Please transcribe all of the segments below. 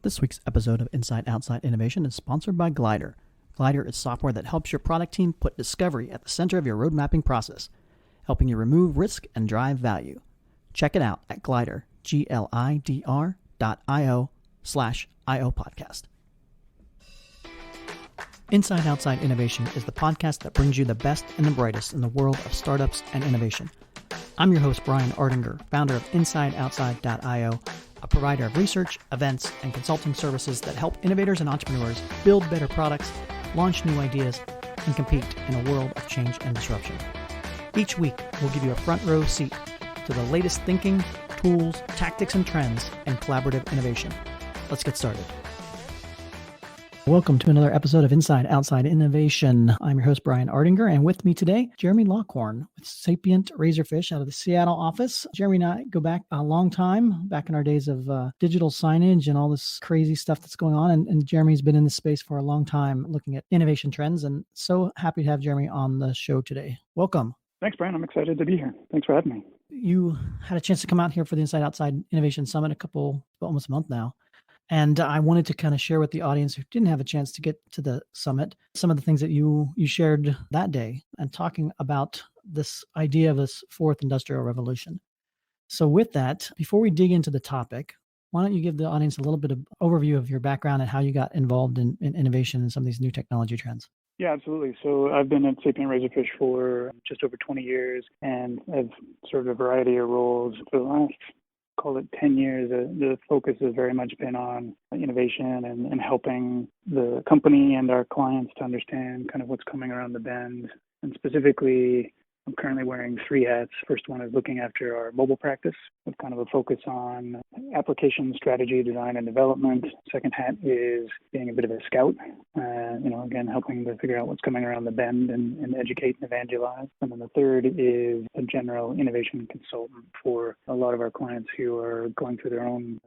This week's episode of Inside Outside Innovation is sponsored by Glider. Glider is software that helps your product team put discovery at the center of your road mapping process, helping you remove risk and drive value. Check it out at Glider, glidr.io/IO podcast. Inside Outside Innovation is the podcast that brings you the best and the brightest in the world of startups and innovation. I'm your host, Brian Ardinger, founder of InsideOutside.io, a provider of research, events, and consulting services that help innovators and entrepreneurs build better products, launch new ideas, and compete in a world of change and disruption. Each week, we'll give you a front row seat to the latest thinking, tools, tactics, and trends in collaborative innovation. Let's get started. Welcome to another episode of Inside Outside Innovation. I'm your host, Brian Ardinger, and with me today, Jeremy Lockhorn with SapientRazorfish's out of the Seattle office. Jeremy and I go back a long time, back in our days of digital signage and all this crazy stuff that's going on. And Jeremy's been in this space for a long time looking at innovation trends, and so happy to have Jeremy on the show today. Welcome. Thanks, Brian. I'm excited to be here. Thanks for having me. You had a chance to come out here for the Inside Outside Innovation Summit almost a month now. And I wanted to kind of share with the audience who didn't have a chance to get to the summit some of the things that you shared that day and talking about this idea of this fourth industrial revolution. So with that, before we dig into the topic, why don't you give the audience a little bit of overview of your background and how you got involved in innovation and some of these new technology trends? Yeah, absolutely. So I've been at SapientRazorfish for just over 20 years, and I've served a variety of roles for the last, call it 10 years. The focus has very much been on innovation and helping the company and our clients to understand kind of what's coming around the bend. And specifically, I'm currently wearing three hats. First one is looking after our mobile practice with kind of a focus on application strategy, design, and development. Second hat is being a bit of a scout, again, helping to figure out what's coming around the bend and educate and evangelize. And then the third is a general innovation consultant for a lot of our clients who are going through their own,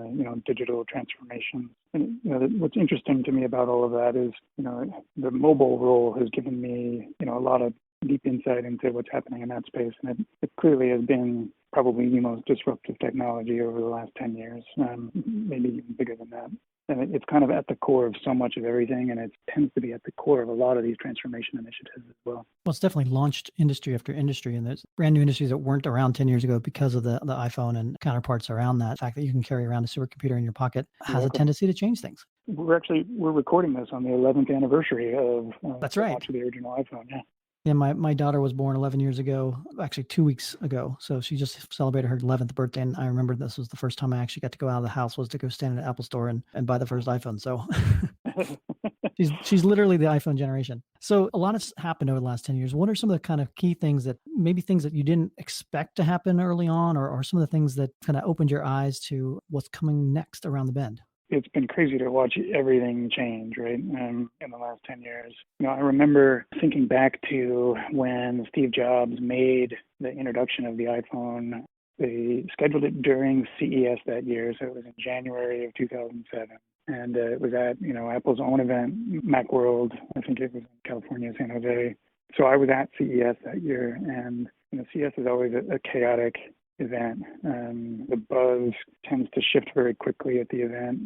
digital transformation. And, what's interesting to me about all of that is, the mobile role has given me, a lot of deep insight into what's happening in that space. And it clearly has been probably the most disruptive technology over the last 10 years, maybe even bigger than that. And it's kind of at the core of so much of everything, and it tends to be at the core of a lot of these transformation initiatives as well. Well, it's definitely launched industry after industry, and there's brand new industries that weren't around 10 years ago because of the iPhone and counterparts around that. The fact that you can carry around a supercomputer in your pocket has a tendency to change things. We're recording this on the 11th anniversary of That's right. The launch of the original iPhone, yeah. Yeah, my daughter was born 11 years ago, actually 2 weeks ago. So she just celebrated her 11th birthday. And I remember this was the first time I actually got to go out of the house was to go stand in an Apple store and buy the first iPhone. So she's literally the iPhone generation. So a lot has happened over the last 10 years. What are some of the kind of key things that you didn't expect to happen early on, or some of the things that kind of opened your eyes to what's coming next around the bend? It's been crazy to watch everything change, right, in the last 10 years. I remember thinking back to when Steve Jobs made the introduction of the iPhone. They scheduled it during CES that year, so it was in January of 2007. And it was at, Apple's own event, Macworld. I think it was in California, San Jose. So I was at CES that year, and CES is always a chaotic event. The buzz tends to shift very quickly at the event.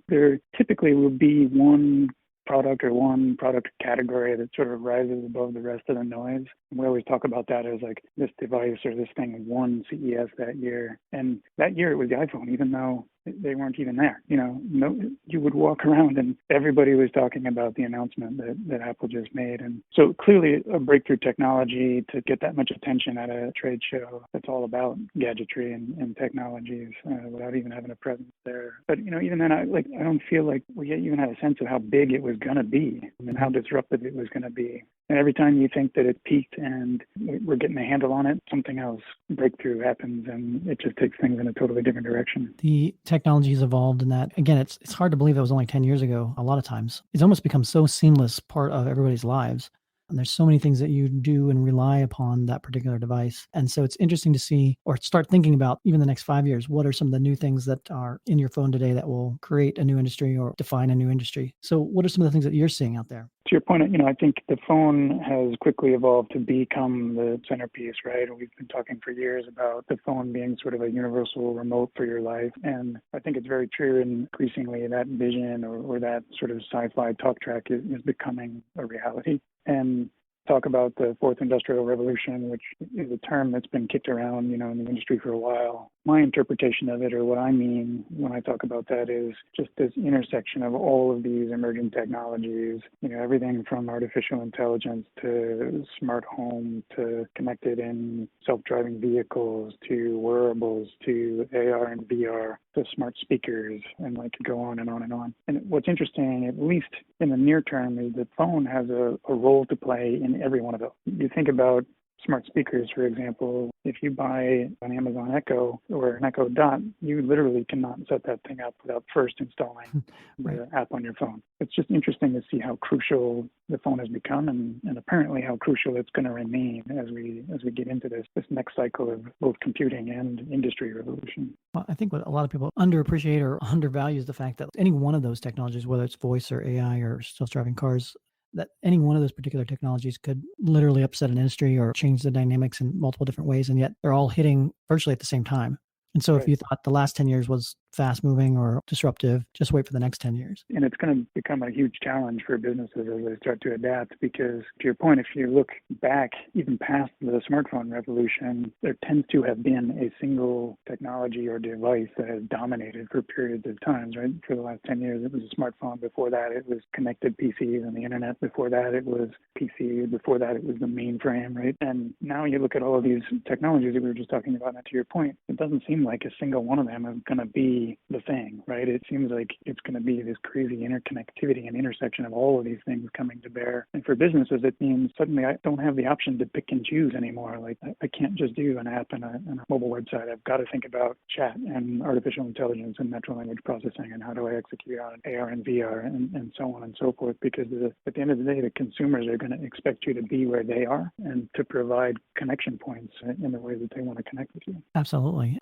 There typically will be one product or one product category that sort of rises above the rest of the noise. And we always talk about that as like this device or this thing won CES that year. And that year it was the iPhone, even though they weren't even there. You would walk around and everybody was talking about the announcement that Apple just made. And so clearly a breakthrough technology to get that much attention at a trade show that's all about gadgetry and technologies without even having a presence there. But, even then, I don't feel like we even had a sense of how big it was going to be and how disruptive it was going to be. And every time you think that it peaked and we're getting a handle on it, something else, breakthrough happens, and it just takes things in a totally different direction. The technology has evolved in that. Again, it's hard to believe it was only 10 years ago. A lot of times, it's almost become so seamless part of everybody's lives. And there's so many things that you do and rely upon that particular device. And so it's interesting to see or start thinking about even the next 5 years. What are some of the new things that are in your phone today that will create a new industry or define a new industry? So what are some of the things that you're seeing out there? To your point, I think the phone has quickly evolved to become the centerpiece, right? We've been talking for years about the phone being sort of a universal remote for your life. And I think it's very true. And increasingly that vision or that sort of sci-fi talk track is becoming a reality. And talk about the fourth industrial revolution, which is a term that's been kicked around, in the industry for a while. My interpretation of it, or what I mean when I talk about that, is just this intersection of all of these emerging technologies, everything from artificial intelligence to smart home to connected and self-driving vehicles to wearables to AR and VR to smart speakers, and I could go on and on and on. And what's interesting, at least in the near term, is that phone has a role to play in every one of those. You think about smart speakers, for example. If you buy an Amazon Echo or an Echo Dot, you literally cannot set that thing up without first installing the app on your phone. It's just interesting to see how crucial the phone has become, and apparently how crucial it's going to remain as we get into this next cycle of both computing and industry revolution. Well, I think what a lot of people underappreciate or undervalue is the fact that any one of those technologies, whether it's voice or AI or self-driving cars, that any one of those particular technologies could literally upset an industry or change the dynamics in multiple different ways, and yet they're all hitting virtually at the same time. And so if you thought the last 10 years was fast moving or disruptive, just wait for the next 10 years. And it's going to become a huge challenge for businesses as they start to adapt, because to your point, if you look back even past the smartphone revolution, there tends to have been a single technology or device that has dominated for periods of times, right? For the last 10 years, it was a smartphone. Before that, it was connected PCs and the internet. Before that, it was PC. Before that, it was the mainframe, right? And now you look at all of these technologies that we were just talking about, and to your point, it doesn't seem like a single one of them is going to be the thing, right? It seems like it's going to be this crazy interconnectivity and intersection of all of these things coming to bear. And for businesses, it means suddenly I don't have the option to pick and choose anymore. Like I can't just do an app and a mobile website. I've got to think about chat and artificial intelligence and natural language processing, and how do I execute on AR and VR and so on and so forth, because at the end of the day, the consumers are going to expect you to be where they are and to provide connection points in the way that they want to connect with you. Absolutely.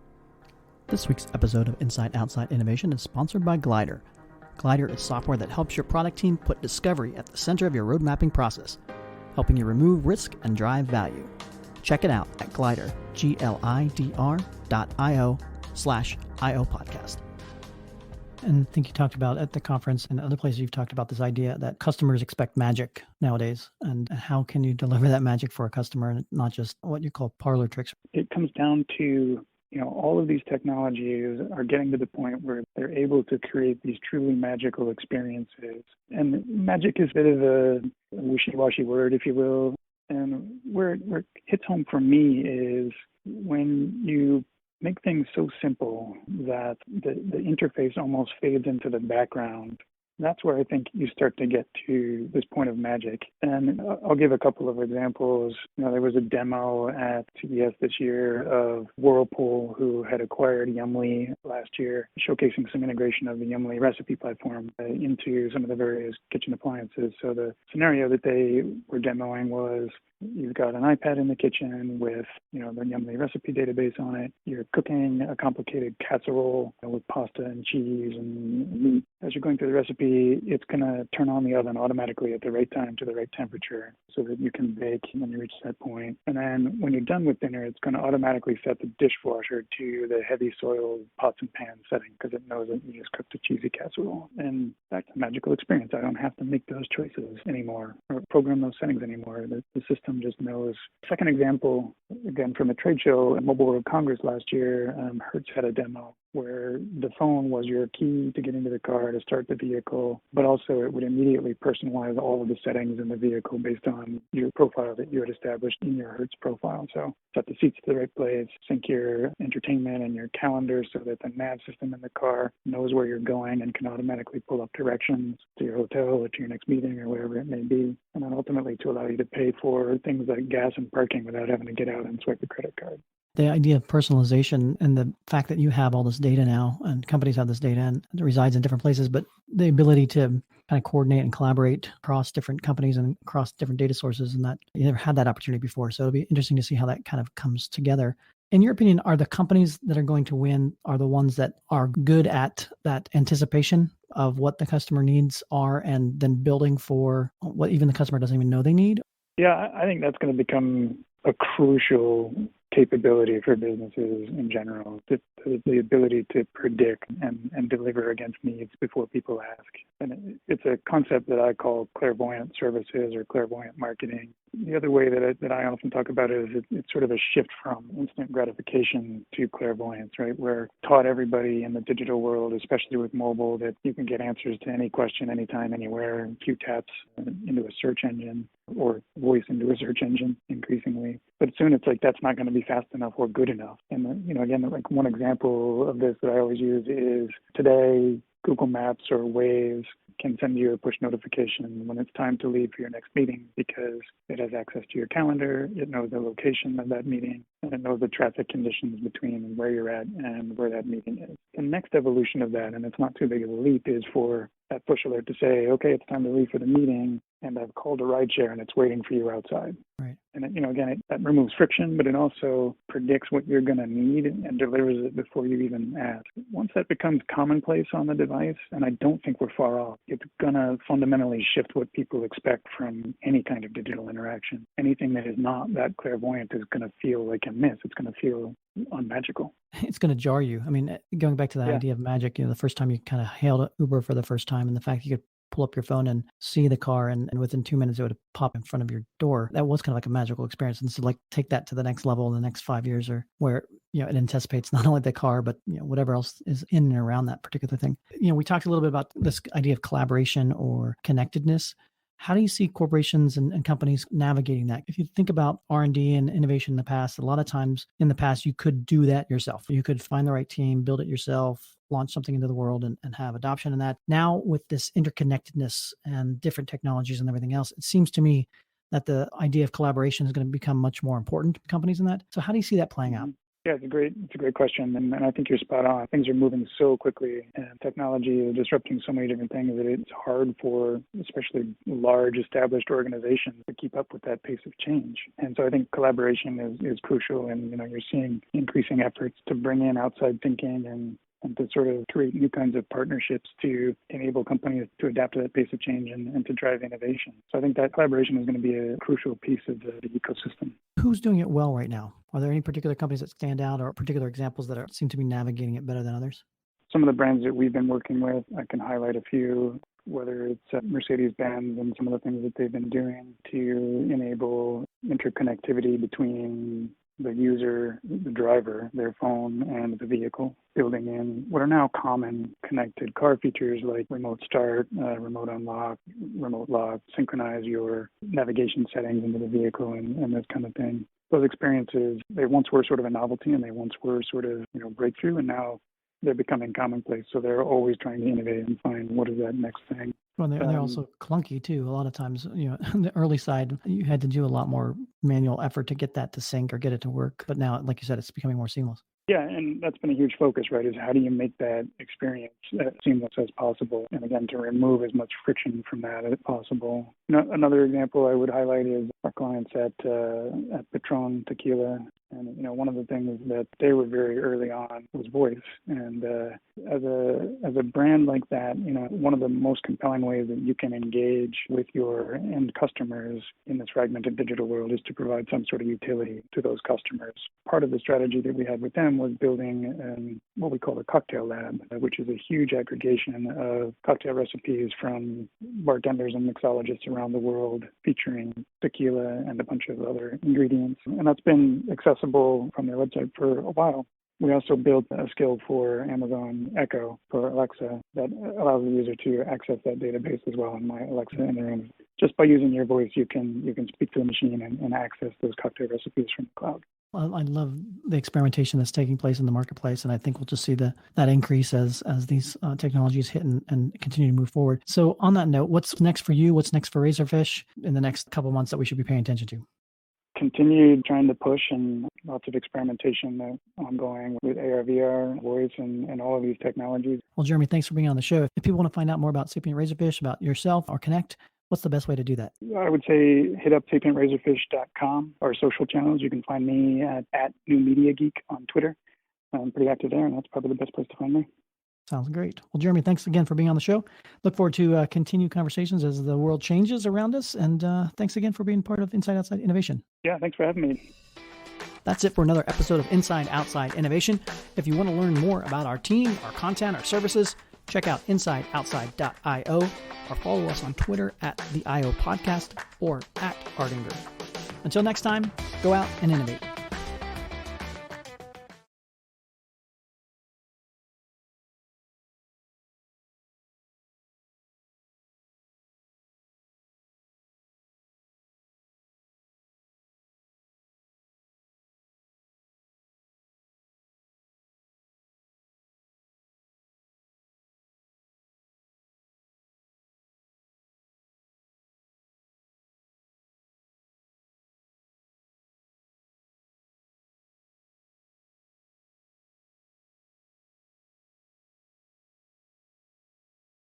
This week's episode of Inside Outside Innovation is sponsored by Glider. Glider is software that helps your product team put discovery at the center of your road mapping process, helping you remove risk and drive value. Check it out at Glider, glidr.io/IO podcast. And I think you talked about at the conference and other places you've talked about this idea that customers expect magic nowadays, and how can you deliver that magic for a customer and not just what you call parlor tricks? It comes down to all of these technologies are getting to the point where they're able to create these truly magical experiences. And magic is a bit of a wishy-washy word, if you will. And where it hits home for me is when you make things so simple that the interface almost fades into the background. That's where I think you start to get to this point of magic. And I'll give a couple of examples. There was a demo at CES this year of Whirlpool, who had acquired Yummly last year, showcasing some integration of the Yummly recipe platform into some of the various kitchen appliances. So the scenario that they were demoing was, you've got an iPad in the kitchen with, the Yummly recipe database on it. You're cooking a complicated casserole with pasta and cheese and meat. As you're going through the recipe, it's going to turn on the oven automatically at the right time to the right temperature so that you can bake when you reach that point. And then when you're done with dinner, it's going to automatically set the dishwasher to the heavy soiled pots and pans setting, because it knows that you just cooked a cheesy casserole. And that's a magical experience. I don't have to make those choices anymore or program those settings anymore. The system just knows. Second example, again, from a trade show at Mobile World Congress last year, Hertz had a demo where the phone was your key to get into the car to start the vehicle, but also it would immediately personalize all of the settings in the vehicle based on your profile that you had established in your Hertz profile. So set the seats to the right place, sync your entertainment and your calendar so that the nav system in the car knows where you're going and can automatically pull up directions to your hotel or to your next meeting or wherever it may be, and then ultimately to allow you to pay for things like gas and parking without having to get out and swipe a credit card. The idea of personalization and the fact that you have all this data now, and companies have this data and it resides in different places, but the ability to kind of coordinate and collaborate across different companies and across different data sources, and that you never had that opportunity before. So it'll be interesting to see how that kind of comes together. In your opinion, are the companies that are going to win are the ones that are good at that anticipation of what the customer needs are and then building for what even the customer doesn't even know they need? Yeah, I think that's going to become a crucial capability for businesses in general, the ability to predict and deliver against needs before people ask. And it's a concept that I call clairvoyant services or clairvoyant marketing. The other way that I often talk about it is it's sort of a shift from instant gratification to clairvoyance, right? We're taught everybody in the digital world, especially with mobile, that you can get answers to any question, anytime, anywhere, a few taps into a search engine or voice into a search engine increasingly. But soon it's like that's not going to be fast enough or good enough. And, again, like one example of this that I always use is today Google Maps or Waze can send you a push notification when it's time to leave for your next meeting because it has access to your calendar, it knows the location of that meeting, and it knows the traffic conditions between where you're at and where that meeting is. The next evolution of that, and it's not too big of a leap, is for that push alert to say, okay, it's time to leave for the meeting, and I've called a rideshare and it's waiting for you outside. Right. And, that removes friction, but it also predicts what you're going to need and delivers it before you even ask. Once that becomes commonplace on the device, and I don't think we're far off, it's going to fundamentally shift what people expect from any kind of digital interaction. Anything that is not that clairvoyant is going to feel like a miss. It's going to feel unmagical. It's going to jar you. I mean, going back to the idea of magic, the first time you kind of hailed Uber for the first time and the fact you could pull up your phone and see the car and within 2 minutes it would pop in front of your door. That was kind of like a magical experience. And so like take that to the next level in the next 5 years or where, it anticipates not only the car, but whatever else is in and around that particular thing. We talked a little bit about this idea of collaboration or connectedness. How do you see corporations and companies navigating that? If you think about R&D and innovation in the past, a lot of times in the past, you could do that yourself. You could find the right team, build it yourself, launch something into the world and have adoption in that. Now with this interconnectedness and different technologies and everything else, it seems to me that the idea of collaboration is going to become much more important to companies in that. So how do you see that playing out? Yeah, it's a great question, and I think you're spot on. Things are moving so quickly, and technology is disrupting so many different things that it's hard for especially large established organizations to keep up with that pace of change. And so I think collaboration is crucial, and you're seeing increasing efforts to bring in outside thinking and to sort of create new kinds of partnerships to enable companies to adapt to that pace of change and to drive innovation. So I think that collaboration is going to be a crucial piece of the ecosystem. Who's doing it well right now? Are there any particular companies that stand out or particular examples that seem to be navigating it better than others? Some of the brands that we've been working with, I can highlight a few, whether it's Mercedes-Benz and some of the things that they've been doing to enable interconnectivity between the user, the driver, their phone, and the vehicle, building in what are now common connected car features like remote start, remote unlock, remote lock, synchronize your navigation settings into the vehicle and this kind of thing. Those experiences, they once were sort of a novelty and they once were sort of, breakthrough, and now they're becoming commonplace. So they're always trying to innovate and find what is that next thing. Well, they're also clunky too. A lot of times, on the early side, you had to do a lot more manual effort to get that to sync or get it to work. But now, like you said, it's becoming more seamless. Yeah, and that's been a huge focus, right, is how do you make that experience as seamless as possible? And again, to remove as much friction from that as possible. Another example I would highlight is our clients at Patron Tequila. And, one of the things that they were very early on was voice. And as a brand like that, one of the most compelling ways that you can engage with your end customers in this fragmented digital world is to provide some sort of utility to those customers. Part of the strategy that we had with them was building what we call a cocktail lab, which is a huge aggregation of cocktail recipes from bartenders and mixologists around the world, featuring tequila and a bunch of other ingredients. And that's been accessible from their website for a while. We also built a skill for Amazon Echo for Alexa that allows the user to access that database as well in My Alexa environment. Just by using your voice, you can speak to the machine and access those cocktail recipes from the cloud. Well, I love the experimentation that's taking place in the marketplace, and I think we'll just see that increase as these technologies hit and continue to move forward. So on that note, what's next for you? What's next for Razorfish in the next couple of months that we should be paying attention to? Continued trying to push and lots of experimentation ongoing with AR, VR, voice, and all of these technologies. Well, Jeremy, thanks for being on the show. If people want to find out more about Sapient Razorfish, about yourself or connect, what's the best way to do that? I would say hit up SapientRazorfish.com, our social channels. You can find me at New Media Geek on Twitter. I'm pretty active there, and that's probably the best place to find me. Sounds great. Well, Jeremy, thanks again for being on the show. Look forward to continued conversations as the world changes around us. And thanks again for being part of Inside Outside Innovation. Yeah, thanks for having me. That's it for another episode of Inside Outside Innovation. If you want to learn more about our team, our content, our services, check out insideoutside.io or follow us on Twitter at the IO Podcast or at Ardinger. Until next time, go out and innovate.